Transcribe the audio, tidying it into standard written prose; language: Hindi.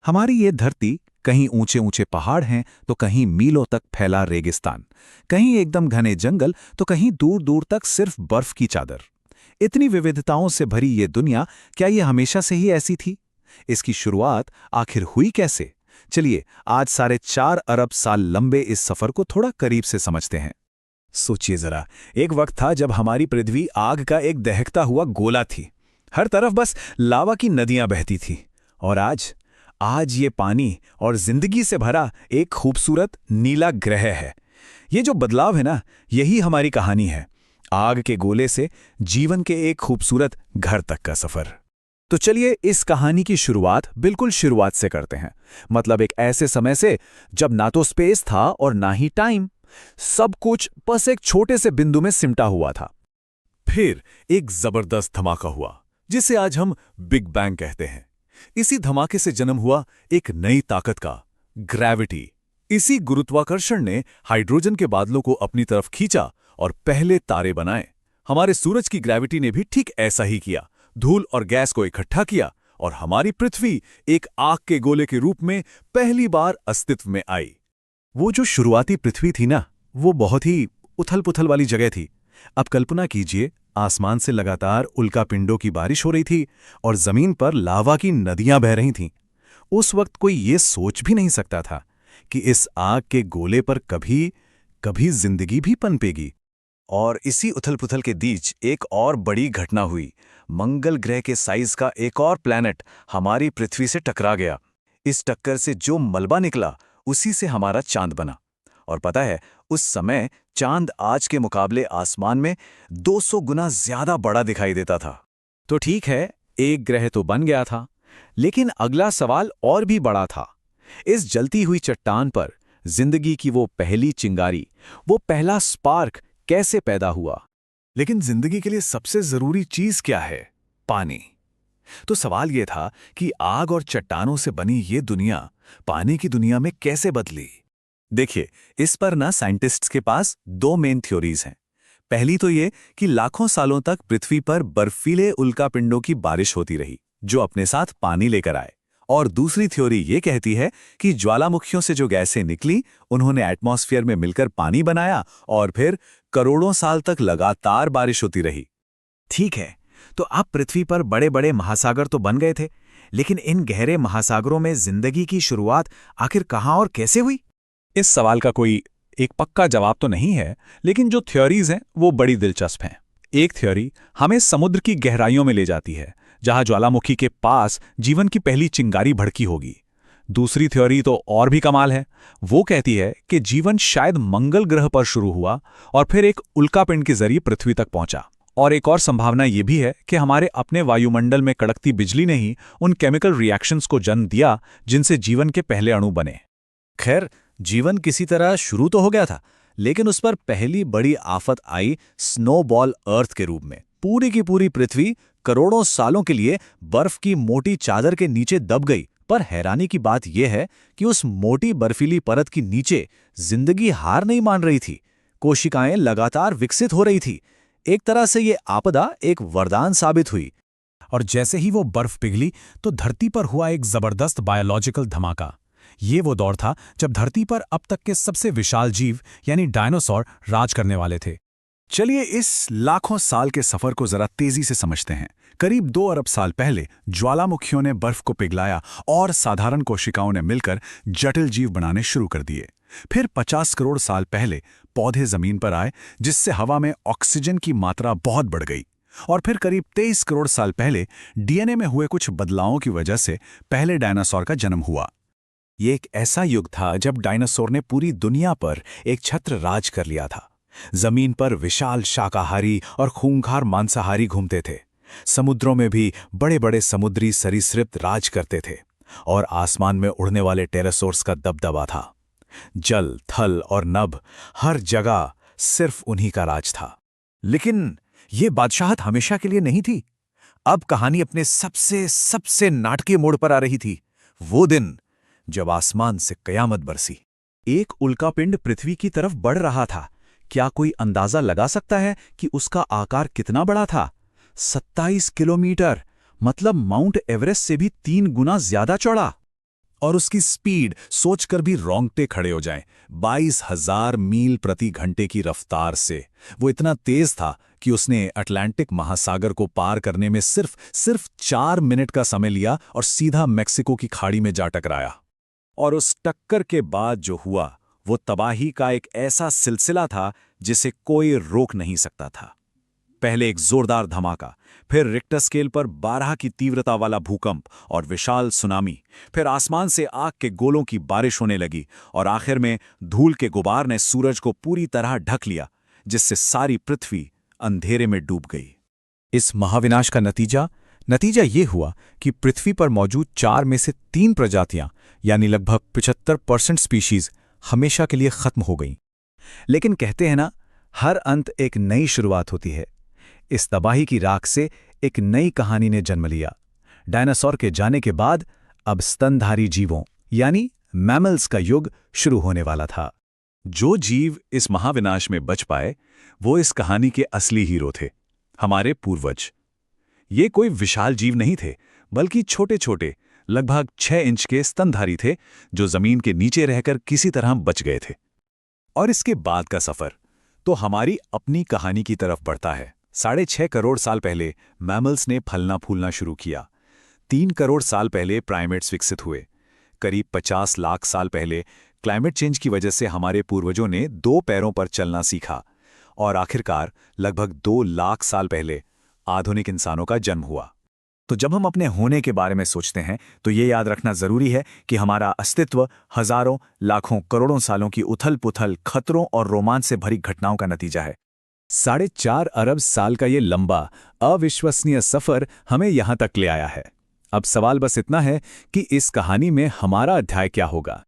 हमारी ये धरती, कहीं ऊंचे ऊंचे पहाड़ हैं तो कहीं मीलों तक फैला रेगिस्तान, कहीं एकदम घने जंगल तो कहीं दूर दूर तक सिर्फ बर्फ की चादर। इतनी विविधताओं से भरी ये दुनिया, क्या ये हमेशा से ही ऐसी थी? इसकी शुरुआत आखिर हुई कैसे? चलिए आज 4.5 अरब साल लंबे इस सफर को थोड़ा करीब से समझते हैं। सोचिए जरा, एक वक्त था जब हमारी पृथ्वी आग का एक दहकता हुआ गोला थी। हर तरफ बस लावा की नदियां बहती थी। और आज ये पानी और जिंदगी से भरा एक खूबसूरत नीला ग्रह है। ये जो बदलाव है ना, यही हमारी कहानी है। आग के गोले से जीवन के एक खूबसूरत घर तक का सफर। तो चलिए इस कहानी की शुरुआत बिल्कुल शुरुआत से करते हैं। मतलब एक ऐसे समय से जब ना तो स्पेस था और ना ही टाइम। सब कुछ बस एक छोटे से बिंदु में सिमटा हुआ था। फिर एक जबरदस्त धमाका हुआ, जिसे आज हम बिग बैंग कहते हैं। इसी धमाके से जन्म हुआ एक नई ताकत का, ग्रेविटी। इसी गुरुत्वाकर्षण ने हाइड्रोजन के बादलों को अपनी तरफ खींचा और पहले तारे बनाए। हमारे सूरज की ग्रेविटी ने भी ठीक ऐसा ही किया, धूल और गैस को इकट्ठा किया और हमारी पृथ्वी एक आग के गोले के रूप में पहली बार अस्तित्व में आई। वो जो शुरुआती पृथ्वी थी ना, वो बहुत ही उथल-पुथल वाली जगह थी। अब कल्पना कीजिए, आसमान से लगातार उल्कापिंडों की बारिश हो रही थी और जमीन पर लावा की नदियां बह रही थीं। उस वक्त कोई ये सोच भी नहीं सकता था कि इस आग के गोले पर कभी जिंदगी भी पनपेगी। और इसी उथल-पुथल के बीच एक और बड़ी घटना हुई। मंगल ग्रह के साइज का एक और प्लैनेट हमारी पृथ्वी से टकरा गया। इस टक्कर से जो मलबा निकला, उसी से हमारा चांद बना। और पता है, उस समय चांद आज के मुकाबले आसमान में 200 गुना ज्यादा बड़ा दिखाई देता था। तो ठीक है, एक ग्रह तो बन गया था, लेकिन अगला सवाल और भी बड़ा था। इस जलती हुई चट्टान पर जिंदगी की वो पहली चिंगारी, वो पहला स्पार्क कैसे पैदा हुआ? लेकिन जिंदगी के लिए सबसे जरूरी चीज क्या है? पानी। तो सवाल यह था कि आग और चट्टानों से बनी ये दुनिया पानी की दुनिया में कैसे बदली? देखिए, इस पर ना साइंटिस्ट्स के पास दो मेन थ्योरीज हैं। पहली तो ये कि लाखों सालों तक पृथ्वी पर बर्फीले उल्कापिंडों की बारिश होती रही, जो अपने साथ पानी लेकर आए। और दूसरी थ्योरी ये कहती है कि ज्वालामुखियों से जो गैसें निकली, उन्होंने एटमॉस्फेयर में मिलकर पानी बनाया और फिर करोड़ों साल तक लगातार बारिश होती रही। ठीक है, तो अब पृथ्वी पर बड़े बड़े महासागर तो बन गए थे, लेकिन इन गहरे महासागरों में जिंदगी की शुरुआत आखिर कहाँ और कैसे हुई? इस सवाल का कोई एक पक्का जवाब तो नहीं है, लेकिन जो थ्योरीज हैं वो बड़ी दिलचस्प हैं। एक थ्योरी हमें समुद्र की गहराइयों में ले जाती है, जहां ज्वालामुखी के पास जीवन की पहली चिंगारी भड़की होगी। दूसरी थ्योरी तो और भी कमाल है। वो कहती है कि जीवन शायद मंगल ग्रह पर शुरू हुआ और फिर एक उल्कापिंड के जरिए पृथ्वी तक पहुंचा। और एक और संभावना ये भी है कि हमारे अपने वायुमंडल में कड़कती बिजली ने ही उन केमिकल रिएक्शंस को जन्म दिया जिनसे जीवन के पहले अणु बने। खैर, जीवन किसी तरह शुरू तो हो गया था, लेकिन उस पर पहली बड़ी आफत आई स्नोबॉल अर्थ के रूप में। पूरी की पूरी पृथ्वी करोड़ों सालों के लिए बर्फ की मोटी चादर के नीचे दब गई। पर हैरानी की बात यह है कि उस मोटी बर्फीली परत के नीचे जिंदगी हार नहीं मान रही थी। कोशिकाएं लगातार विकसित हो रही थी। एक तरह से ये आपदा एक वरदान साबित हुई। और जैसे ही वो बर्फ पिघली, तो धरती पर हुआ एक जबरदस्त बायोलॉजिकल धमाका। ये वो दौर था जब धरती पर अब तक के सबसे विशाल जीव यानी डायनासोर राज करने वाले थे। चलिए इस लाखों साल के सफर को जरा तेजी से समझते हैं। करीब 2 अरब साल पहले ज्वालामुखियों ने बर्फ को पिघलाया और साधारण कोशिकाओं ने मिलकर जटिल जीव बनाने शुरू कर दिए। फिर 50 करोड़ साल पहले पौधे जमीन पर आए, जिससे हवा में ऑक्सीजन की मात्रा बहुत बढ़ गई। और फिर करीब 23 करोड़ साल पहले डीएनए में हुए कुछ बदलावों की वजह से पहले डायनासोर का जन्म हुआ। ये एक ऐसा युग था जब डायनासोर ने पूरी दुनिया पर एक छत्र राज कर लिया था। जमीन पर विशाल शाकाहारी और खूंखार मांसाहारी घूमते थे। समुद्रों में भी बड़े बड़े समुद्री सरीसृप राज करते थे और आसमान में उड़ने वाले टेरासोर्स का दबदबा था। जल, थल और नभ, हर जगह सिर्फ उन्हीं का राज था। लेकिन ये बादशाहत हमेशा के लिए नहीं थी। अब कहानी अपने सबसे नाटकीय मोड़ पर आ रही थी। वो दिन जब आसमान से कयामत बरसी। एक उल्कापिंड पृथ्वी की तरफ बढ़ रहा था। क्या कोई अंदाजा लगा सकता है कि उसका आकार कितना बड़ा था? 27 किलोमीटर, मतलब माउंट एवरेस्ट से भी 3 गुना ज्यादा चौड़ा। और उसकी स्पीड सोचकर भी रोंगटे खड़े हो जाएं। 22,000 मील प्रति घंटे की रफ्तार से वो इतना तेज था कि उसने अटलांटिक महासागर को पार करने में सिर्फ 4 मिनट का समय लिया और सीधा मेक्सिको की खाड़ी में जा टकराया। और उस टक्कर के बाद जो हुआ वो तबाही का एक ऐसा सिलसिला था जिसे कोई रोक नहीं सकता था। पहले एक जोरदार धमाका, फिर रिक्टर स्केल पर 12 की तीव्रता वाला भूकंप और विशाल सुनामी, फिर आसमान से आग के गोलों की बारिश होने लगी और आखिर में धूल के गुबार ने सूरज को पूरी तरह ढक लिया, जिससे सारी पृथ्वी अंधेरे में डूब गई। इस महाविनाश का नतीजा ये हुआ कि पृथ्वी पर मौजूद 4 में से 3 प्रजातियां यानी लगभग 75% स्पीशीज हमेशा के लिए खत्म हो गईं। लेकिन कहते हैं ना, हर अंत एक नई शुरुआत होती है। इस तबाही की राख से एक नई कहानी ने जन्म लिया। डायनासोर के जाने के बाद अब स्तनधारी जीवों यानी मैमल्स का युग शुरू होने वाला था। जो जीव इस महाविनाश में बच पाए वो इस कहानी के असली हीरो थे, हमारे पूर्वज। ये कोई विशाल जीव नहीं थे, बल्कि छोटे छोटे लगभग 6 इंच के स्तनधारी थे जो जमीन के नीचे रहकर किसी तरह बच गए थे। और इसके बाद का सफर तो हमारी अपनी कहानी की तरफ बढ़ता है। 6.5 करोड़ साल पहले मैमल्स ने फलना फूलना शुरू किया। 3 करोड़ साल पहले प्राइमेट्स विकसित हुए। करीब 50 लाख साल पहले क्लाइमेट चेंज की वजह से हमारे पूर्वजों ने 2 पैरों पर चलना सीखा और आखिरकार लगभग 2 लाख साल पहले आधुनिक इंसानों का जन्म हुआ। तो जब हम अपने होने के बारे में सोचते हैं तो ये याद रखना जरूरी है कि हमारा अस्तित्व हजारों, लाखों, करोड़ों सालों की उथल-पुथल, खतरों और रोमांच से भरी घटनाओं का नतीजा है। 4.5 अरब साल का ये लंबा, अविश्वसनीय सफर हमें यहां तक ले आया है। अब सवाल बस इतना है कि इस कहानी में हमारा अध्याय क्या होगा।